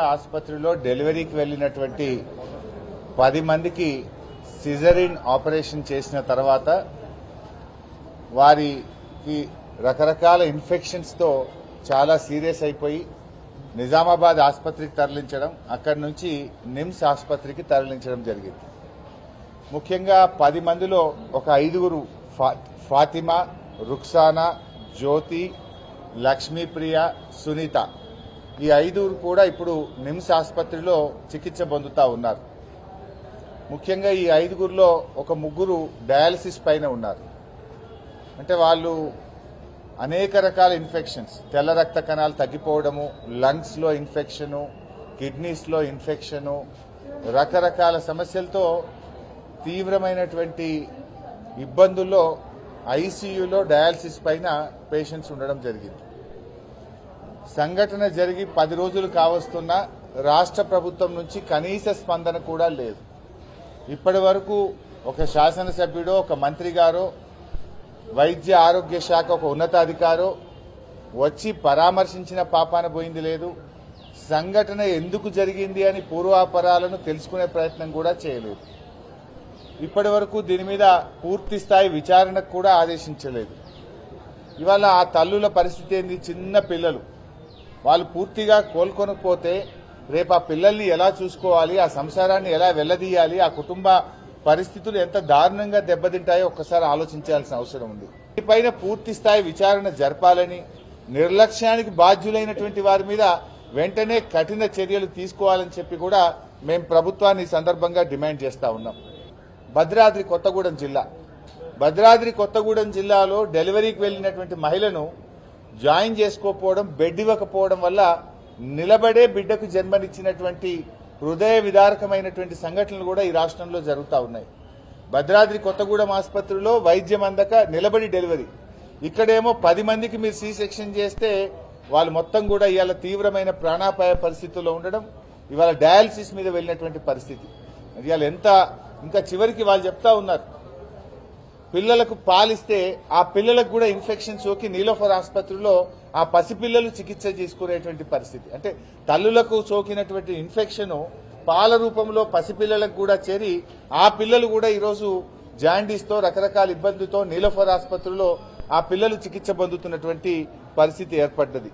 ఆసుపత్రిలో డెలివరీకి వెళ్ళినటువంటి 10 మందికి సిజరిన్ ఆపరేషన్ చేసిన తర్వాత వారికి రకరకాల ఇన్ఫెక్షన్స్ తో చాలా సీరియస్ అయిపోయి నిజామాబాద్ ఆసుపత్రికి తరలించడం, అక్కడి నుంచి నిమ్స్ ఆసుపత్రికి తరలించడం జరిగింది. ముఖ్యంగా 10 మందిలో ఒక 5గురు ఫాతిమా, రుక్సానా, జ్యోతి, లక్ష్మీప్రియ, సునీత ఈ 5గురు కూడా ఇప్పుడు నిమ్స్ ఆసుపత్రిలో చికిత్స పొందుతా ఉన్నారు. ముఖ్యంగా ఈ 5గురిలో ఒక 3 డయాలసిస్ పైన ఉన్నారు. అంటే వాళ్ళు అనేక రకాల ఇన్ఫెక్షన్స్, తెల్ల రక్త కణాలు తగ్గిపోవడము, లంగ్స్ లో ఇన్ఫెక్షను, కిడ్నీస్ లో ఇన్ఫెక్షను, రకరకాల సమస్యలతో తీవ్రమైనటువంటి ఇబ్బందుల్లో ఐసీయూలో డయాలసిస్ పైన పేషెంట్స్ ఉండడం జరిగింది. సంఘటన జరిగి 10 రోజులు కావస్తున్నా రాష్ట్ర ప్రభుత్వం నుంచి కనీస స్పందన కూడా లేదు. ఇప్పటి వరకు ఒక శాసనసభ్యుడో, ఒక మంత్రి గారో, వైద్య ఆరోగ్య శాఖ ఒక ఉన్నతాధికారో వచ్చి పరామర్శించిన పాపాన పోయింది లేదు. సంఘటన ఎందుకు జరిగింది అని పూర్వాపరాలను తెలుసుకునే ప్రయత్నం కూడా చేయలేదు. ఇప్పటి వరకు దీని మీద పూర్తి స్థాయి విచారణకు కూడా ఆదేశించలేదు. ఇవాళ ఆ తల్లుల పరిస్థితి ఏంది? చిన్న పిల్లలు, వాళ్ళు పూర్తిగా కోలుకొనకపోతే రేపు ఆ పిల్లల్ని ఎలా చూసుకోవాలి, ఆ సంసారాన్ని ఎలా వెళ్లదీయాలి, ఆ కుటుంబ పరిస్థితులు ఎంత దారుణంగా దెబ్బతింటాయో ఒక్కసారి ఆలోచించాల్సిన అవసరం ఉంది. దీనిపైన పూర్తి స్థాయి విచారణ జరపాలని, నిర్లక్ష్యానికి బాధ్యులైనటువంటి వారి మీద వెంటనే కఠిన చర్యలు తీసుకోవాలని చెప్పి కూడా మేము ప్రభుత్వాన్ని ఈ సందర్భంగా డిమాండ్ చేస్తా ఉన్నాం. భద్రాద్రి కొత్తగూడెం జిల్లాలో డెలివరీకి వెళ్లినటువంటి మహిళను జాయిన్ చేసుకోకపోవడం, బెడ్ ఇవ్వకపోవడం వల్ల నిలబడే బిడ్డకు జన్మనిచ్చినటువంటి హృదయ విదారకమైనటువంటి సంఘటనలు కూడా ఈ రాష్ట్రంలో జరుగుతూ ఉన్నాయి. భద్రాద్రి కొత్తగూడెం ఆసుపత్రిలో వైద్యం అందక నిలబడి డెలివరీ, ఇక్కడేమో 10 మందికి మీరు సి సెక్షన్ చేస్తే వాళ్ళు మొత్తం కూడా ఇవాళ తీవ్రమైన ప్రాణాపాయ పరిస్థితుల్లో ఉండడం, ఇవాళ డయాలసిస్ మీద వెళ్లినటువంటి పరిస్థితి. ఇవాళ ఇంకా చివరికి వాళ్ళు చెప్తా ఉన్నారు, పిల్లలకు పాలిస్తే ఆ పిల్లలకు కూడా ఇన్ఫెక్షన్ సోకి నీలోఫర్ ఆసుపత్రిలో ఆ పసిపిల్లలు చికిత్స చేసుకునేటువంటి పరిస్థితి. అంటే తల్లులకు సోకినటువంటి ఇన్ఫెక్షన్ పాల రూపంలో పసిపిల్లలకు కూడా చేరి ఆ పిల్లలు కూడా ఈరోజు జాండీస్తో రకరకాల ఇబ్బందితో నీలోఫర్ ఆసుపత్రిలో ఆ పిల్లలు చికిత్స పొందుతున్నటువంటి పరిస్థితి ఏర్పడ్డది.